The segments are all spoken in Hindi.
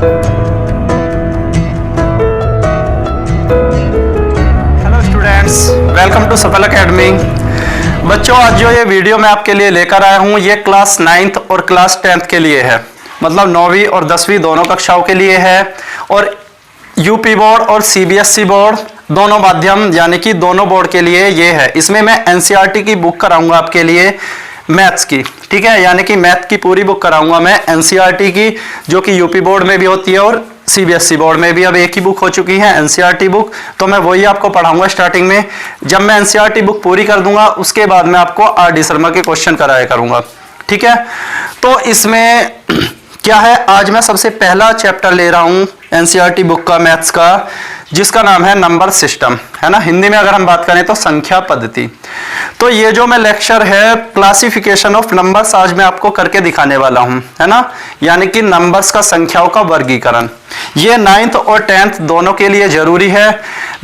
हेलो स्टूडेंट्स, वेलकम टू सफल एकेडमी। बच्चों, आज जो ये वीडियो मैं आपके लिए लेकर आया हूँ ये क्लास 9th और क्लास 10th के लिए है, मतलब 9वीं और 10वीं दोनों कक्षाओं के लिए है। और यूपी बोर्ड और सीबीएसई बोर्ड दोनों माध्यम यानी कि दोनों बोर्ड के लिए ये है। इसमें मैं एनसीईआरटी की बुक कराऊंगा आपके लिए मैथ्स की, ठीक है, यानी कि मैथ की पूरी बुक कराऊंगा मैं एनसीईआरटी की, जो कि यूपी बोर्ड में भी होती है और सीबीएसई बोर्ड में भी अब एक ही बुक हो चुकी है एनसीईआरटी बुक। तो मैं वही आपको पढ़ाऊंगा स्टार्टिंग में। जब मैं एनसीईआरटी बुक पूरी कर दूंगा उसके बाद मैं आपको आर.डी. शर्मा के क्वेश्चन कराया करूंगा, ठीक है। तो इसमें क्या है, आज मैं सबसे पहला चैप्टर ले रहा हूं एनसीईआरटी बुक का मैथ्स का, जिसका नाम है नंबर सिस्टम, है ना। हिंदी में अगर हम बात करें तो संख्या पद्धति। तो ये जो मैं लेक्चर है क्लासिफिकेशन ऑफ नंबर्स आज मैं आपको करके दिखाने वाला हूं, है ना, यानी कि नंबर्स का, संख्याओं का वर्गीकरण। ये 9th और 10th दोनों के लिए जरूरी है।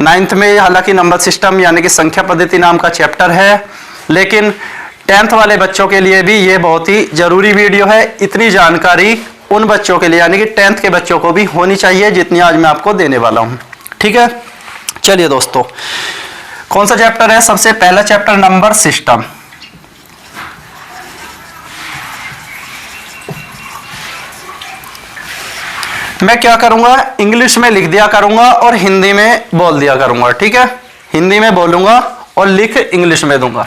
9th में हालांकि नंबर सिस्टम यानी कि संख्या पद्धति नाम का चैप्टर है, लेकिन 10th वाले बच्चों के लिए भी ये बहुत ही जरूरी वीडियो है। इतनी जानकारी उन बच्चों के लिए यानी कि 10th के बच्चों को भी होनी चाहिए जितनी आज मैं आपको देने वाला हूं, ठीक है। चलिए दोस्तों, कौन सा चैप्टर है? सबसे पहला चैप्टर नंबर सिस्टम। मैं क्या करूंगा, इंग्लिश में लिख दिया करूंगा और हिंदी में बोल दिया करूंगा, ठीक है। हिंदी में बोलूंगा और लिख इंग्लिश में दूंगा।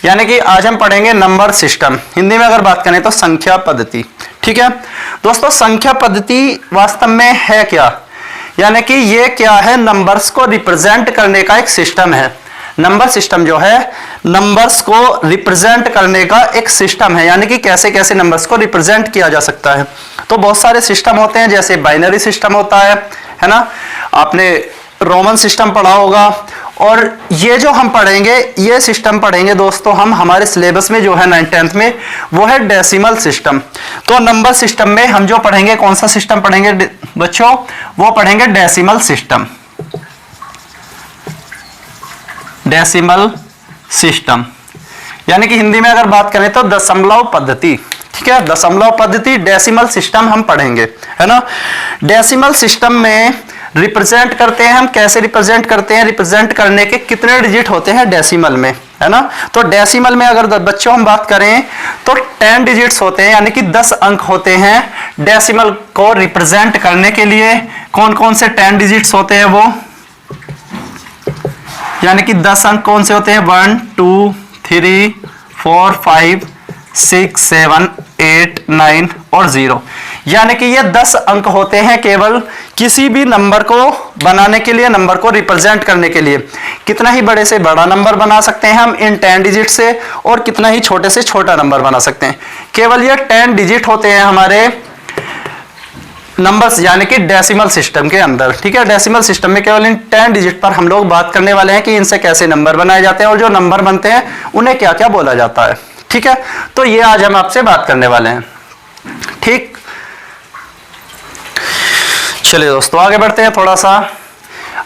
यानी कि आज हम पढ़ेंगे नंबर सिस्टम, हिंदी में अगर बात करें तो संख्या पद्धति, ठीक है। दोस्तों, संख्या पद्धति वास्तव में है क्या, यानी कि ये क्या है, नंबर्स को रिप्रेजेंट करने का एक सिस्टम है। नंबर सिस्टम जो है नंबर्स को रिप्रेजेंट करने का एक सिस्टम है, यानी कि कैसे कैसे नंबर्स को रिप्रेजेंट किया जा सकता है। तो बहुत सारे सिस्टम होते हैं, जैसे बाइनरी सिस्टम होता है ना, आपने रोमन सिस्टम पढ़ा होगा। और ये जो हम पढ़ेंगे, ये सिस्टम पढ़ेंगे दोस्तों हम, हमारे सिलेबस में जो है 9th 10th में, वो है डेसिमल सिस्टम। तो नंबर सिस्टम में हम जो पढ़ेंगे, कौन सा सिस्टम पढ़ेंगे बच्चों? वो पढ़ेंगे डेसिमल सिस्टम। डेसिमल सिस्टम यानी कि हिंदी में अगर बात करें तो दशमलव पद्धति, ठीक है। दशमलव पद्धति, डेसिमल सिस्टम हम पढ़ेंगे, है ना। डेसिमल सिस्टम में रिप्रेजेंट करते हैं हम, कैसे रिप्रेजेंट करते हैं, रिप्रेजेंट करने के कितने डिजिट होते हैं डेसिमल में, है ना। तो डेसिमल में अगर बच्चों हम बात करें तो 10 डिजिट्स होते हैं, यानी कि 10 अंक होते हैं डेसिमल को रिप्रेजेंट करने के लिए। कौन कौन से 10 डिजिट्स होते हैं वो, यानी कि 10 अंक कौन से होते हैं? 1 2 3 4 5 6 7 8 9 और 0, यानी कि ये 10 अंक होते हैं केवल किसी भी नंबर को बनाने के लिए, नंबर को रिप्रेजेंट करने के लिए। कितना ही बड़े से बड़ा नंबर बना सकते हैं हम इन 10 डिजिट से, और कितना ही छोटे से छोटा नंबर बना सकते हैं। केवल ये 10 डिजिट होते हैं हमारे नंबर्स, यानी कि डेसिमल सिस्टम के अंदर, ठीक है। डेसिमल सिस्टम में केवल इन 10 डिजिट पर हम लोग बात करने वाले हैं कि इनसे कैसे नंबर बनाए जाते हैं और जो नंबर बनते हैं उन्हें क्या क्या बोला जाता है, ठीक है। तो ये आज हम आपसे बात करने वाले हैं, ठीक। चलिए दोस्तों, आगे बढ़ते हैं थोड़ा सा।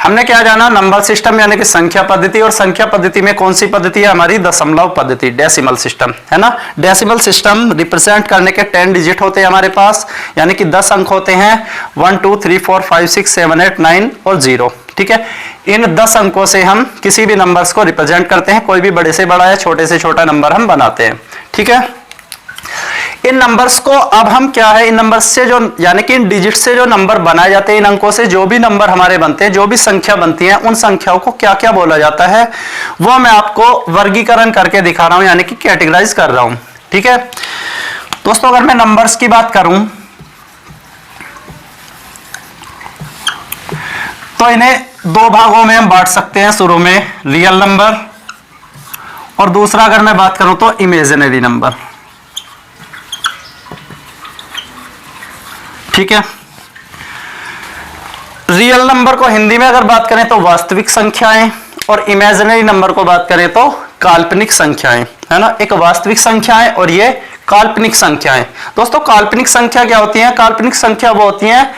हमने क्या जाना, नंबर सिस्टम यानी कि संख्या पद्धति, और संख्या पद्धति में कौन सी पद्धति है हमारी? दशमलव पद्धति, डेसिमल सिस्टम, है ना। डेसिमल सिस्टम रिप्रेजेंट करने के 10 डिजिट होते हैं हमारे पास, यानी कि 10 अंक होते हैं, 1 2 3 4 5 6 7 8 9 और 0, ठीक है। इन 10 अंकों से हम किसी भी नंबर्स को रिप्रेजेंट करते हैं, कोई भी बड़े से बड़ा या छोटे से छोटा नंबर हम बनाते हैं, ठीक है। इन नंबर्स को अब हम क्या है, इन नंबर्स से जो, यानी कि इन डिजिट से जो नंबर बनाए जाते हैं, इन अंकों से जो भी नंबर हमारे बनते हैं, जो भी संख्या बनती है, उन संख्याओं को क्या क्या बोला जाता है वो मैं आपको वर्गीकरण करके दिखा रहा हूं, यानी कि कैटेगराइज कर रहा हूं, ठीक है। दोस्तों, अगर मैं नंबर्स की बात करूं तो इन्हें 2 भागों में हम बांट सकते हैं। शुरू में रियल नंबर, और दूसरा अगर मैं बात करूं तो इमेजिनरी नंबर, ठीक है। रियल नंबर को हिंदी में अगर बात करें तो वास्तविक संख्याएं, और इमेजिनरी नंबर को बात करें तो काल्पनिक संख्याएं, है ना। एक वास्तविक संख्याएं और ये काल्पनिक संख्याएं। दोस्तों, काल्पनिक संख्या क्या होती है? काल्पनिक संख्या वो होती है,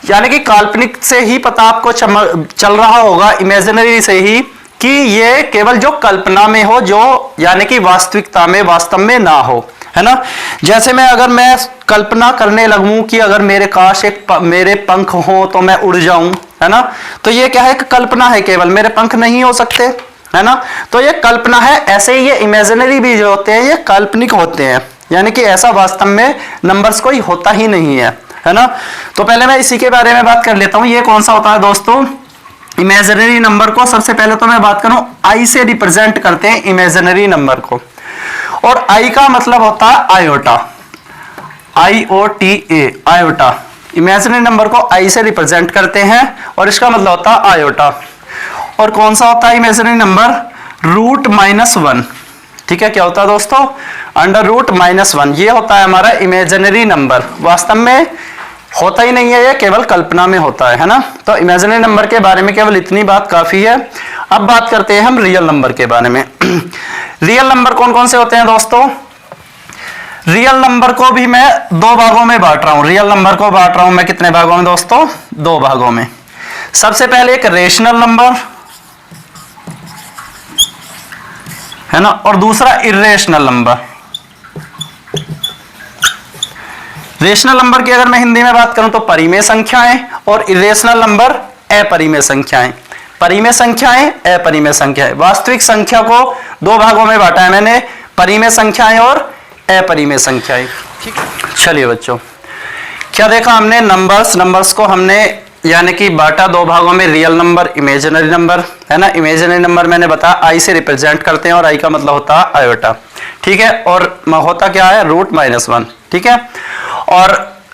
यानी कि काल्पनिक से ही पता आपको चल रहा होगा, इमेजिनरी से ही, कि ये केवल जो कल्पना में हो, जो यानी कि वास्तविकता में, वास्तव में ना हो, है ना। जैसे अगर मैं कल्पना करने लगूं कि अगर मेरे काश मेरे पंख हो तो मैं उड़ जाऊं, है ना, तो ये क्या है, कि कल्पना है, केवल मेरे पंख नहीं हो सकते, है ना, तो ये कल्पना है। ऐसे ही ये इमेजिनरी भी जो होते हैं ये काल्पनिक होते हैं, यानी कि ऐसा वास्तव में नंबर्स कोई होता ही नहीं है ना। तो पहले मैं इसी के बारे में बात कर लेता हूं, ये कौन सा होता है दोस्तों, इमेजिनरी नंबर को। सबसे पहले तो मैं बात करूं, आई से रिप्रेजेंट करते हैं इमेजिनरी नंबर को, और आई का मतलब होता है iota, IOTA, iota. Imaginary number को आई से रिप्रेजेंट करते हैं और इसका मतलब होता है आयोटा। और कौन सा होता है इमेजिनरी नंबर, √-1, ठीक है। क्या होता है दोस्तों, √-1, ये होता है हमारा इमेजिनरी नंबर, वास्तव में होता ही नहीं है, ये केवल कल्पना में होता है ना। तो इमेजिनरी नंबर के बारे में केवल इतनी बात काफी है। अब बात करते हैं हम रियल नंबर के बारे में। रियल नंबर कौन कौन से होते हैं दोस्तों, रियल नंबर को भी मैं दो भागों में बांट रहा हूं। रियल नंबर को बांट रहा हूं मैं कितने भागों में दोस्तों, दो भागों में। सबसे पहले एक रेशनल नंबर, है ना, और दूसरा इर्रेशनल नंबर। रेशनल नंबर की अगर मैं हिंदी में बात करूं तो परिमेय संख्याएं, और इर्रेशनल नंबर अपरिमेय संख्याएं। परिमेय संख्याएं, अपरिमेय संख्याएं। वास्तविक संख्या को दो भागों में बांटा है मैंने, परिमेय संख्याएं और अपरिमेय संख्याएं। ठीक है, चलिए बच्चों, क्या देखा हमने, नंबर्स को हमने यानी कि बांटा दो भागों में, रियल नंबर, इमेजिनरी नंबर, है ना। इमेजिनरी नंबर मैंने बताया आई से रिप्रेजेंट करते हैं और आई का मतलब होता है आयोटा, ठीक है, और होता क्या है, √-1, ठीक है। और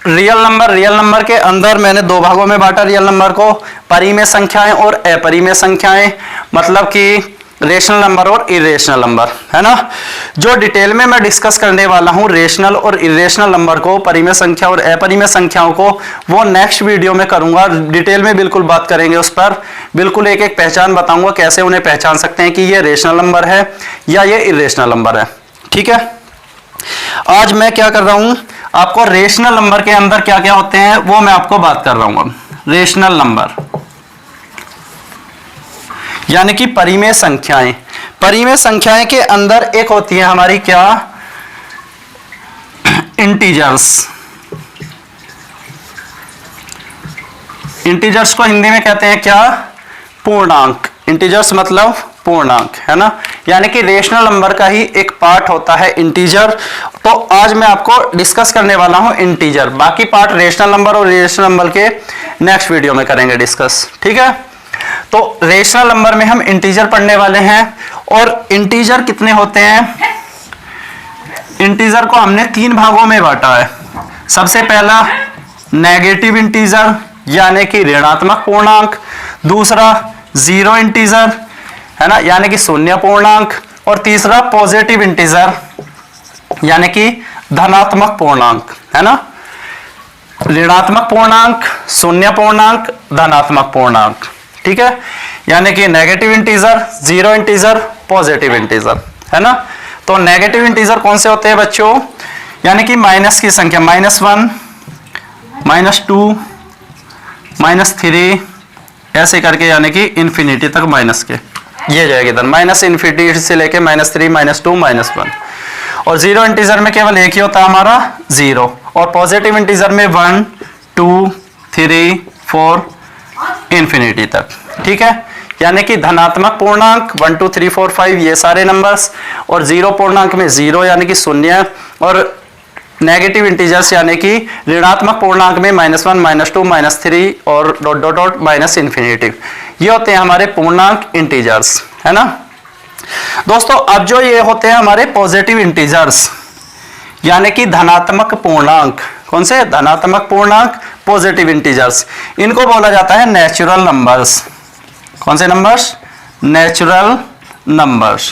रियल नंबर के अंदर मैंने दो भागों में बांटा रियल नंबर को, परिमेय संख्याएं और अपरिमेय संख्याएं, मतलब कि रेशनल नंबर और इरेशनल नंबर, है ना। जो डिटेल में मैं डिस्कस करने वाला हूं रेशनल और इरेशनल नंबर को, परिमेय संख्या और अपरिमेय संख्याओं को, वो नेक्स्ट वीडियो में करूंगा। डिटेल में बिल्कुल बात करेंगे उस पर, बिल्कुल एक एक पहचान बताऊंगा, कैसे उन्हें पहचान सकते हैं कि ये रेशनल नंबर है या ये इरेशनल नंबर है, ठीक है। आज मैं क्या कर रहा हूं, आपको रेशनल नंबर के अंदर क्या क्या होते हैं वो मैं आपको बात कर रहा हूं। रेशनल नंबर यानी कि परिमेय संख्याएं। परिमेय संख्याएं के अंदर एक होती है हमारी क्या, इंटीजर्स। इंटीजर्स को हिंदी में कहते हैं क्या, पूर्णांक। इंटीजर्स मतलब पूर्णांक, है ना, यानी कि रेशनल नंबर का ही एक पार्ट होता है इंटीजर। तो आज मैं आपको डिस्कस करने वाला हूं इंटीजर, बाकी पार्ट रेशनल नंबर और इरेशनल नंबर के नेक्स्ट वीडियो में करेंगे डिस्कस, ठीक है। तो रेशनल नंबर में हम इंटीजर पढ़ने वाले हैं, और इंटीजर कितने होते हैं, इंटीजर को हमने तीन भागों में बांटा है। सबसे पहला नेगेटिव इंटीजर यानी कि ऋणात्मक पूर्णांक, दूसरा जीरो इंटीजर, है ना, यानी कि शून्य पूर्णांक, और तीसरा पॉजिटिव इंटीजर यानी कि धनात्मक पूर्णांक, है ना। ऋणात्मक पूर्णांक, शून्य पूर्णांक, धनात्मक पूर्णांक, ठीक है, यानी कि negative integer, zero integer, positive integer, है ना। तो नेगेटिव इंटीजर कौन से होते हैं बच्चों, यानी कि माइनस की संख्या, -1, -2, -3 ऐसे करके, यानी कि इंफिनिटी तक माइनस के, ये जाएगी इधर, माइनस इंफिनिटी से लेके -3, -2, -1। और जीरो इंटीजर में केवल एक ही होता है हमारा, जीरो। और पॉजिटिव इंटीजर में 1, 2, 3, 4 इंफिनिटी तक, ठीक है, यानी कि धनात्मक पूर्णांक 1, 2, 3, 4, 5 ये सारे नंबर्स, और जीरो पूर्णांक में जीरो यानी कि शून्य, और नेगेटिव इंटीजर्स यानी कि ऋणात्मक पूर्णांक में -1, -2, -3 और dot dot dot minus infinity, ये होते हैं हमारे पूर्णांक इंटीजर्स, है ना दोस्तों। अब जो ये होते हैं हमारे पॉजिटिव इंटीजर्स यानी कि धनात्मक पूर्णांक, कौन से, धनात्मक पूर्णांक, पॉजिटिव इंटीजर्स, इनको बोला जाता है नेचुरल नंबर्स। कौन से नंबर्स, नेचुरल नंबर्स।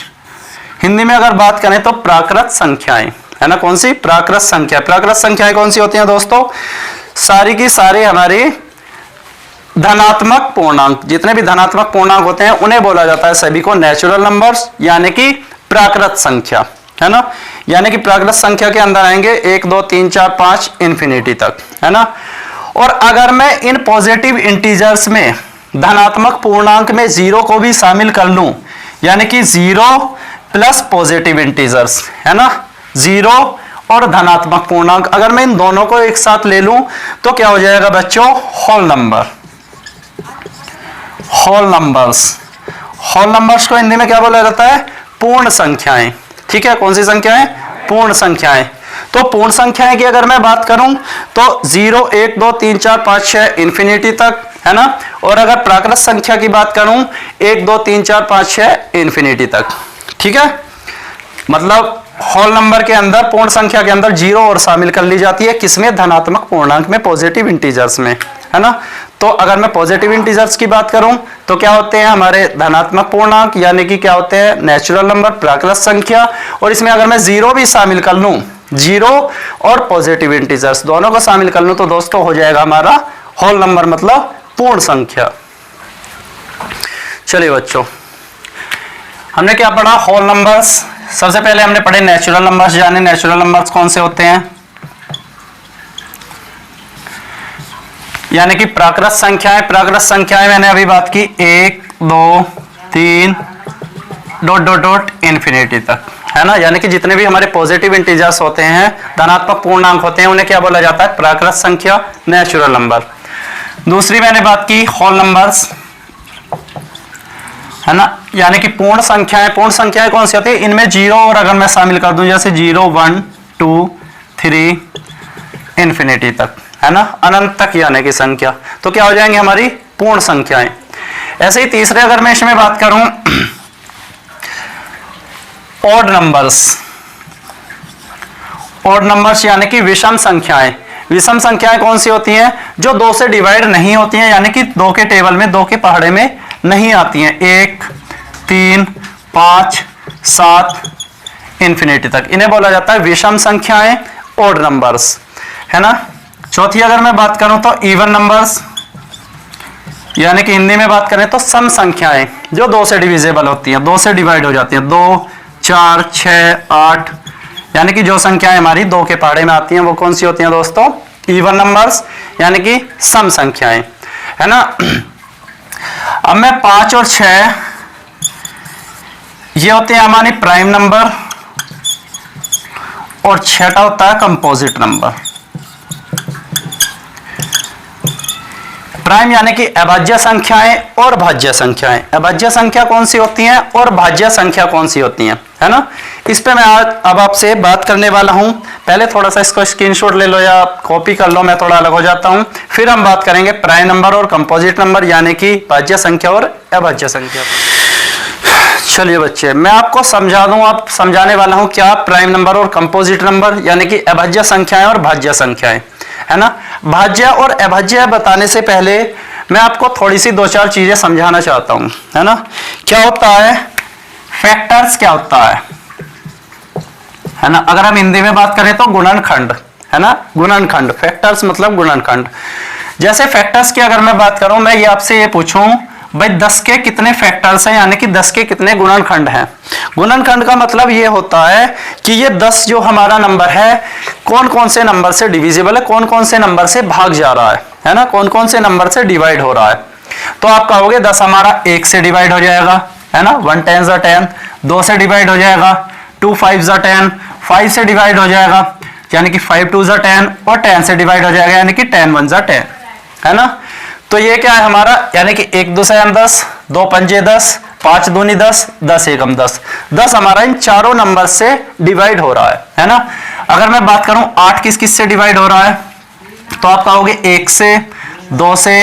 हिंदी में अगर बात करें तो प्राकृत संख्याएं, है ना, कौन सी, प्राकृत संख्या। प्राकृत संख्याएं कौन सी होती हैं दोस्तों, सारी की सारी हमारी धनात्मक पूर्णांक, जितने भी धनात्मक पूर्णांक होते हैं उन्हें बोला जाता है सभी को नेचुरल नंबर्स यानी कि प्राकृत संख्या, है ना। यानी कि प्राकृत संख्या के अंदर आएंगे 1, 2, 3, 4, 5 इंफिनिटी तक, है ना। और अगर मैं इन पॉजिटिव इंटीजर्स में धनात्मक पूर्णांक में जीरो को भी शामिल कर लूं, यानी कि जीरो प्लस पॉजिटिव इंटीजर्स, है ना, जीरो और धनात्मक पूर्णांक। अगर मैं इन दोनों को एक साथ ले लूं तो क्या हो जाएगा बच्चों, whole number. Whole numbers, whole numbers को हिंदी में क्या बोला जाता है, पूर्ण संख्याएं। ठीक है, कौन सी संख्याएं, पूर्ण संख्याएं। तो पूर्ण संख्याएं की अगर मैं बात करूं तो 0 1 2 3 4 5 6 इंफिनिटी तक, है ना। और अगर प्राकृत संख्या की बात करूं 1 2 3 4 5 6 इंफिनिटी तक। ठीक है, मतलब होल नंबर के अंदर, पूर्ण संख्या के अंदर 0 और शामिल कर ली जाती है, किसमें, धनात्मक पूर्णांक में, पॉजिटिव इंटीजर्स में, है ना। तो अगर मैं पॉजिटिव इंटीजर्स की बात करूं तो क्या होते हैं हमारे धनात्मक पूर्णांक, यानी कि क्या होते हैं, नेचुरल नंबर, प्राकृत संख्या। और इसमें अगर मैं 0 भी शामिल कर लूं, 0 और पॉजिटिव इंटीजर्स दोनों को शामिल कर लूं तो दोस्तों हो जाएगा हमारा होल नंबर, मतलब पूर्ण संख्या। चलिए बच्चों, हमने क्या पढ़ा, होल नंबर्स। सबसे पहले हमने पढ़े नेचुरल नंबर्स। जाने नेचुरल नंबर्स कौन से होते हैं, यानी कि प्राकृत संख्याएं। प्राकृत संख्याएं मैंने अभी बात की 1 2 3 डॉट डॉट डॉट इंफिनिटी तक, है ना। यानी कि जितने भी हमारे पॉजिटिव इंटीजर्स होते हैं, धनात्मक पूर्णांक होते हैं, उन्हें क्या बोला जाता है, प्राकृत संख्या, नेचुरल नंबर। दूसरी मैंने बात की होल नंबर्स, है ना, यानी कि पूर्ण संख्याएं। पूर्ण संख्याएं कौन सी होती है, इनमें 0 और अगर मैं शामिल कर दूं, जैसे 0 1 2 3 इंफिनिटी तक, है ना, अनंत तक यानी कि संख्या, तो क्या हो जाएंगे हमारी पूर्ण संख्याएं। ऐसे ही तीसरे अगर मैं इसमें बात करूं ऑड नंबर्स। ऑड नंबर्स यानी कि विषम संख्याएं। विषम संख्याएं कौन सी होती हैं, जो 2 से डिवाइड नहीं होती हैं, यानी कि 2 के टेबल में, 2 के पहाड़े में नहीं आती हैं। 1 3 5 7 इंफिनिटी तक, इन्हें बोला जाता है विषम संख्याएं, ऑड नंबर्स, है ना। चौथी अगर मैं बात करूं तो इवन नंबर्स, यानी कि हिंदी में बात करें तो सम संख्याएं, जो 2 से डिविजिबल होती हैं, 2 से डिवाइड हो जाती हैं। 2 4 6 8, यानी कि जो संख्याएं हमारी 2 के पहाड़े में आती हैं वो कौन सी होती हैं दोस्तों, इवन नंबर्स, यानी कि सम संख्याएं, है ना। अब मैं 5 और 6, ये होते हैं हमारे प्राइम नंबर, और 6 होता है कंपोजिट नंबर। प्राइम यानी कि अभाज्य संख्याएं और भाज्य संख्याएं। अभाज्य संख्या कौन सी होती हैं और भाज्य संख्या कौन सी होती हैं, है ना। इस पे मैं आज अब आपसे बात करने वाला हूं। पहले थोड़ा सा इसको स्क्रीनशॉट ले लो या कॉपी कर लो, मैं थोड़ा अलग हो जाता हूं। फिर हम बात करेंगे प्राइम नंबर और कंपोजिट नंबर, यानी कि भाज्य संख्या और अभाज्य संख्या। चलिए बच्चे, मैं आपको समझा दूं, आप समझाने वाला हूं क्या प्राइम नंबर और कंपोजिट नंबर, यानी कि अभाज्य संख्याएं और भाज्य संख्याएं, है ना। भाज्य और अभाज्य बताने से पहले मैं आपको थोड़ी सी 2-4 चीजें समझाना चाहता हूं, है ना। क्या होता है फैक्टर्स, क्या होता है ना। अगर हम हिंदी में बात करें तो गुणनखंड, है ना, गुणनखंड। फैक्टर्स मतलब गुणनखंड। जैसे फैक्टर्स की अगर मैं बात करूं, मैं ये आपसे ये पूछूं भाई 10 के कितने फैक्टर्स हैं, यानी कि 10 के कितने गुणनखंड हैं। गुणनखंड का मतलब ये होता है कि ये 10 जो हमारा नंबर है, कौन कौन से नंबर से डिविजिबल है, कौन कौन से नंबर से भाग जा रहा है ना, कौन कौन से नंबर से डिवाइड हो रहा है। तो आप कहोगे 10 हमारा 1 से डिवाइड हो जाएगा, है ना, 1 10 10, 2 से डिवाइड हो जाएगा, 2 5 10, 5 से डिवाइड हो जाएगा, यानी कि 5 2 10, और 10 से डिवाइड हो जाएगा, यानी कि 10 1 10, है ना। तो ये क्या है हमारा, यानी कि 1 2 7 10, 2 5 10, 5 2 10, 10 1 10, 10 हमारा इन चारों नंबर से डिवाइड हो रहा है ना। अगर मैं बात करूं 8 किस किस से डिवाइड हो रहा है, तो आप कहोगे 1 से, 2 से,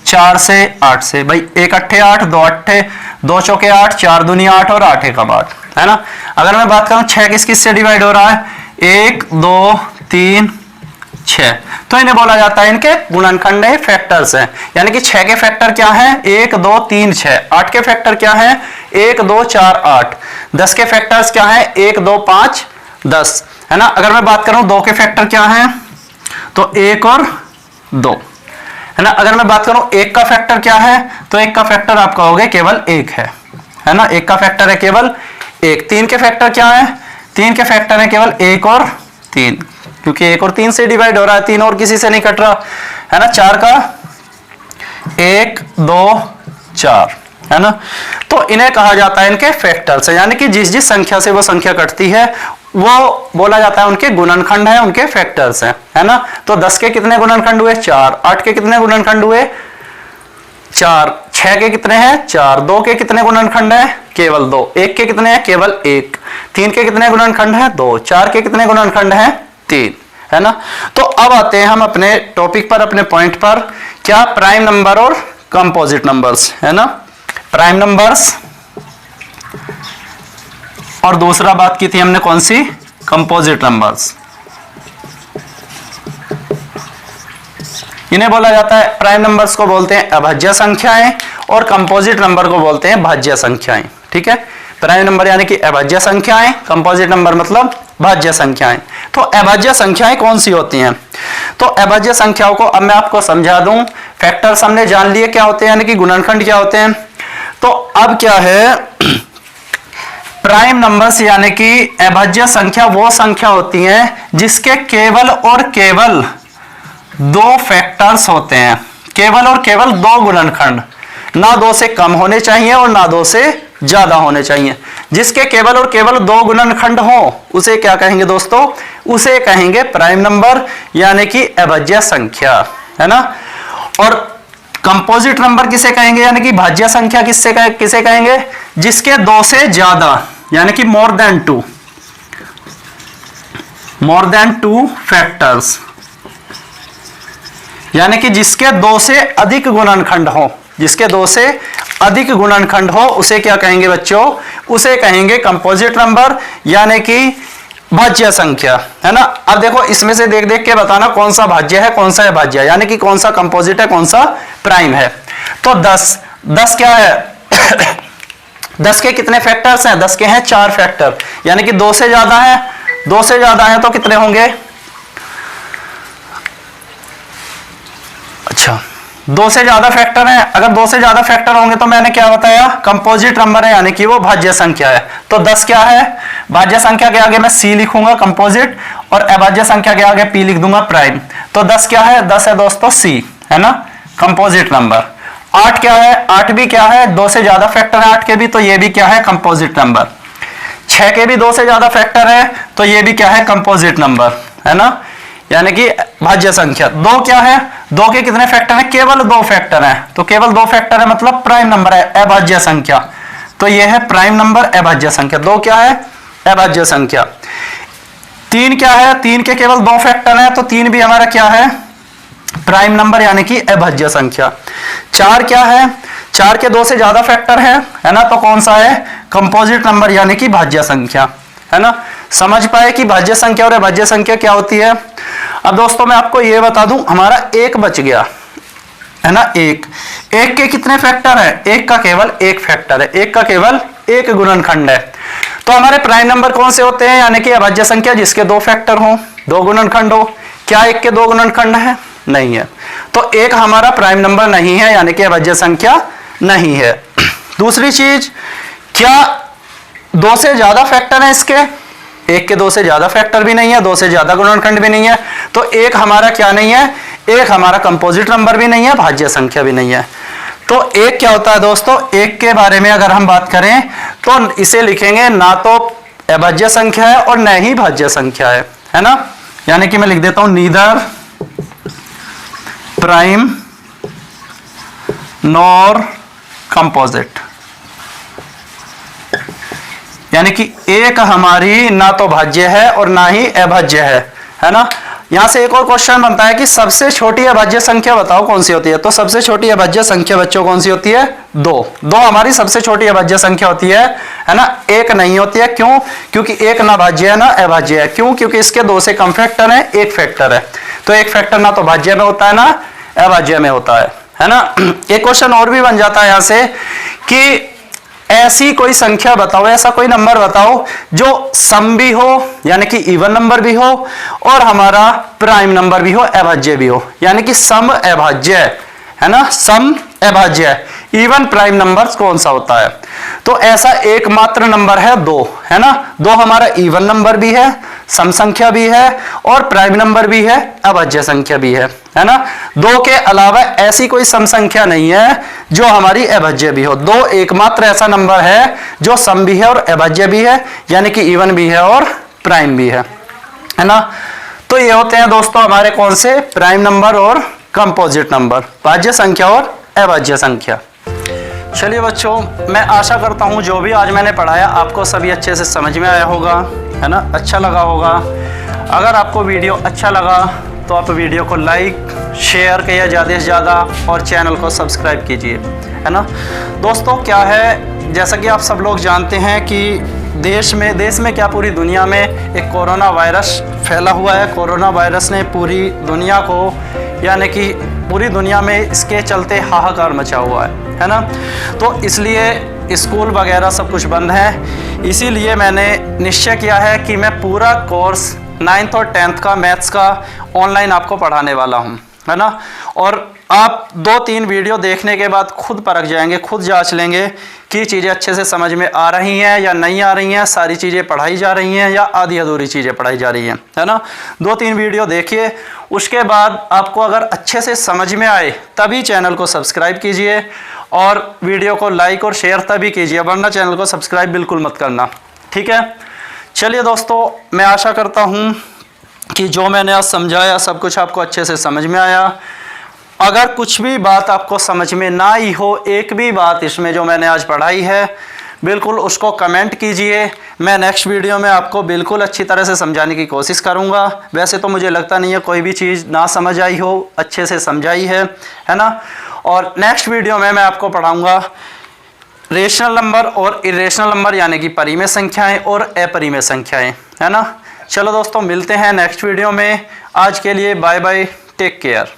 4 से, 8 से। भाई 1 8 8, 2 8, 2 चौके 8, 4 दूनी 8 और 8 1 8, है ना। अगर मैं बात करूं 6 किस किस से डिवाइड हो रहा है, 1 2 3 6, तो इन्हें बोला जाता है इनके गुणनखंड है, फैक्टर्स हैं। यानी कि 6 के फैक्टर क्या हैं, 1 2 3 6। 8 के फैक्टर क्या हैं, 1 2 4 8। 10 के फैक्टर्स क्या हैं, 1 2 5 10, है ना। अगर मैं बात करूं 2 के फैक्टर क्या हैं, तो 1 और 2, है ना। अगर मैं बात करूं 1 का फैक्टर क्या है, तो 1 का फैक्टर आप कहोगे केवल 1 है ना, 1 का फैक्टर है केवल 1। 3 के फैक्टर क्या है, 3 के फैक्टर है केवल 1 और 3, क्योंकि 1 और 3 से डिवाइड हो रहा है, 3 और किसी से नहीं कट रहा, है ना। 4 का 1 2 4, है ना। तो इन्हें कहा जाता है इनके फैक्टर्स, यानी कि जिस जिस संख्या से वो संख्या कटती है वो बोला जाता है उनके गुणनखंड है, उनके फैक्टर्स हैं, है ना। तो 10 के कितने गुणनखंड हुए? 4। 8 के कितने गुणनखंड हुए? 4। 6 के कितने हैं? 4। 2 के कितने गुणनखंड हैं? केवल 2। 1 के कितने हैं? केवल 1। 3 के कितने गुणनखंड हैं? 2। 4 के कितने गुणनखंड हैं? 3, है ना। तो अब आते हैं हम अपने टॉपिक पर, अपने पॉइंट पर, क्या? प्राइम नंबर और कंपोजिट नंबर्स, है ना। प्राइम नंबर्स और दूसरा बात की थी हमने कौन सी? Composite numbers. इन्हें बोला जाता है, प्राइम नंबर्स को बोलते हैं अभाज्य संख्याएं और कंपोजिट नंबर को बोलते हैं भाज्य संख्याएं, ठीक है। प्राइम नंबर यानी कि अभाज्य संख्याएं, कंपोजिट नंबर मतलब भाज्य संख्याएं। तो अभाज्य संख्याएं कौन सी होती हैं? तो अभाज्य संख्याओं को अब मैं आपको समझा दूं। फैक्टर्स हमने जान लिए क्या होते हैं, यानी कि गुणनखंड क्या होते हैं। तो अब क्या है, प्राइम नंबर्स यानी कि अभाज्य संख्या वो संख्या होती है जिसके केवल और केवल 2 फैक्टर्स होते हैं, केवल और केवल 2 गुणनखंड, ना 2 से कम होने चाहिए और ना 2 से ज्यादा होने चाहिए। जिसके केवल और केवल 2 गुणनखंड हो उसे क्या कहेंगे दोस्तों? उसे कहेंगे प्राइम नंबर यानी कि अभाज्य संख्या, है ना। और कंपोजिट नंबर किसे कहेंगे, यानी कि भाज्य संख्या किसे कहेंगे? जिसके 2 से ज्यादा यानी कि मोर देन टू फैक्टर्स, यानी कि जिसके 2 से अधिक गुणनखंड हो, जिसके 2 से अधिक गुणनखंड हो उसे क्या कहेंगे बच्चों? उसे कहेंगे कंपोजिट नंबर यानी कि भाज्य संख्या, है ना। अब देखो इसमें से देख देख के बताना कौन सा भाज्य है कौन सा अभाज्य है, यानी कि कौन सा कंपोजिट है कौन सा प्राइम है। तो 10 क्या है? 10 के कितने फैक्टर्स हैं? 10 के हैं 4 फैक्टर, यानी कि 2 से ज्यादा है। 2 से ज्यादा है तो कितने होंगे? अच्छा, 2 से ज्यादा फैक्टर है। अगर 2 से ज्यादा फैक्टर होंगे तो मैंने क्या बताया? कंपोजिट नंबर है, यानी कि वो भाज्य संख्या है। तो 10 क्या है? भाज्य संख्या के आगे मैं C लिखूंगा कंपोजिट, और अभाज्य संख्या के आगे P लिख दूंगा प्राइम। तो 10 क्या है? 10 है दोस्तों C, है ना, कंपोजिट नंबर। 8 क्या है? 8 भी क्या है? 2 से ज्यादा फैक्टर है 8 के भी, तो ये भी क्या है? Composite number. 6 के भी 2 से ज्यादा फैक्टर है तो ये भी क्या है? कंपोजिट नंबर, है ना, यानी कि भाज्य संख्या। 2 क्या है? 2 के कितने फैक्टर हैं? केवल 2 फैक्टर हैं, तो केवल 2 फैक्टर है मतलब प्राइम नंबर है, अभाज्य संख्या। तो ये है प्राइम नंबर अभाज्य संख्या। 2 क्या है? अभाज्य संख्या। 3 क्या है? 3 के केवल 2 फैक्टर हैं, तो 3 भी हमारा क्या है? प्राइम नंबर यानी कि अभाज्य संख्या। 4 क्या है? 4 के 2 से ज्यादा फैक्टर है ना, तो कौन सा है? कंपोजिट नंबर यानी कि भाज्य संख्या, है ना। समझ पाए कि भाज्य संख्या और अभाज्य संख्या क्या होती है। अब दोस्तों मैं आपको यह बता दूं, हमारा 1 बच गया, है ना। 1 के कितने फैक्टर है? 1 का केवल 1 फैक्टर है, 1 का केवल 1 गुणनखंड है। तो हमारे प्राइम नंबर कौन से होते हैं? यानी कि अभाज्य संख्या जिसके 2 फैक्टर हो, 2 गुणनखंड हो। क्या 1 के 2 गुणनखंड है? नहीं है, तो 1 हमारा प्राइम नंबर नहीं है, यानी कि अभाज्य संख्या नहीं है। दूसरी चीज, क्या 2 से ज्यादा फैक्टर है इसके? 1 के 2 से ज्यादा फैक्टर भी नहीं है, 2 से ज्यादा गुणनखंड भी नहीं है, तो 1 हमारा क्या नहीं है? 1 हमारा कंपोजिट नंबर भी नहीं है, भाज्य संख्या भी नहीं है। तो 1 क्या होता है दोस्तों? 1 के बारे में अगर हम बात करें तो इसे लिखेंगे ना तो अभाज्य संख्या है और न ही भाज्य संख्या है ना। यानी कि मैं लिख देता हूं नीदर प्राइम नॉर कंपोजिट, यानी कि 1 हमारी ना तो भाज्य है और ना ही अभाज्य है ना। यहां से एक और क्वेश्चन बनता है कि सबसे छोटी अभाज्य संख्या बताओ कौन सी होती है। तो सबसे छोटी अभाज्य संख्या बच्चों कौन सी होती है? 2 हमारी सबसे छोटी अभाज्य संख्या होती है ना। 1 नहीं होती है, क्यों? क्योंकि 1 ना भाज्य है ना अभाज्य है। क्यों? क्योंकि इसके 2 से कम फैक्टर है, 1 फैक्टर है, तो 1 फैक्टर ना तो भाज्य में होता है ना अभाज्य में होता है ना। एक क्वेश्चन और भी बन जाता है यहां से कि ऐसी कोई संख्या बताओ, ऐसा कोई नंबर बताओ जो सम भी हो यानी कि इवन नंबर भी हो और हमारा प्राइम नंबर भी हो, अभाज्य भी हो, यानी कि सम अभाज्य है ना, सम अभाज्य। इवन प्राइम नंबर कौन सा होता है? तो ऐसा एकमात्र नंबर है 2, है ना। 2 हमारा इवन नंबर भी है, सम संख्या भी है और प्राइम नंबर भी है, अभाज्य संख्या भी है ना। 2 के अलावा ऐसी कोई सम संख्या नहीं है जो हमारी अभाज्य भी हो। 2 एकमात्र ऐसा नंबर है जो सम भी है और अभाज्य भी है, यानी कि इवन भी है और प्राइम भी है ना। तो ये होते हैं दोस्तों हमारे कौन से, प्राइम नंबर और कंपोजिट नंबर, भाज्य संख्या और अभाज्य संख्या। चलिए बच्चों, मैं आशा करता हूँ जो भी आज मैंने पढ़ाया आपको सभी अच्छे से समझ में आया होगा, है ना, अच्छा लगा होगा। अगर आपको वीडियो अच्छा लगा तो आप वीडियो को लाइक शेयर करिए ज़्यादा से ज़्यादा और चैनल को सब्सक्राइब कीजिए, है ना। दोस्तों क्या है, जैसा कि आप सब लोग जानते हैं कि देश में क्या पूरी दुनिया में एक कोरोना वायरस फैला हुआ है। कोरोना वायरस ने पूरी दुनिया को, यानी कि पूरी दुनिया में इसके चलते हाहाकार मचा हुआ है ना। तो इसलिए स्कूल वगैरह सब कुछ बंद है। इसीलिए मैंने निश्चय किया है कि मैं पूरा कोर्स 9th और 10th का मैथ्स का ऑनलाइन आपको पढ़ाने वाला हूँ, है ना। और आप 2-3 वीडियो देखने के बाद खुद परख जाएंगे, खुद जांच लेंगे कि चीज़ें अच्छे से समझ में आ रही हैं या नहीं आ रही हैं, सारी चीज़ें पढ़ाई जा रही हैं या आधी अधूरी चीज़ें पढ़ाई जा रही हैं, है ना। 2-3 वीडियो देखिए, उसके बाद आपको अगर अच्छे से समझ में आए तभी चैनल को सब्सक्राइब कीजिए और वीडियो को लाइक और शेयर तभी कीजिए, वरना चैनल को सब्सक्राइब बिल्कुल मत करना, ठीक है। चलिए दोस्तों, मैं आशा करता हूँ कि जो मैंने आज समझाया सब कुछ आपको अच्छे से समझ में आया। अगर कुछ भी बात आपको समझ में ना आई हो, एक भी बात इसमें जो मैंने आज पढ़ाई है, बिल्कुल उसको कमेंट कीजिए। मैं नेक्स्ट वीडियो में आपको बिल्कुल अच्छी तरह से समझाने की कोशिश करूंगा। वैसे तो मुझे लगता नहीं है कोई भी चीज़ ना समझ आई हो, अच्छे से समझाई है ना। और नेक्स्ट वीडियो में मैं आपको पढ़ाऊँगा रेशनल नंबर और इरेशनल नंबर, यानी कि परिमेय संख्याएँ और अपरिमेय संख्याएँ, है ना। चलो दोस्तों, मिलते हैं नेक्स्ट वीडियो में। आज के लिए बाय बाय, टेक केयर।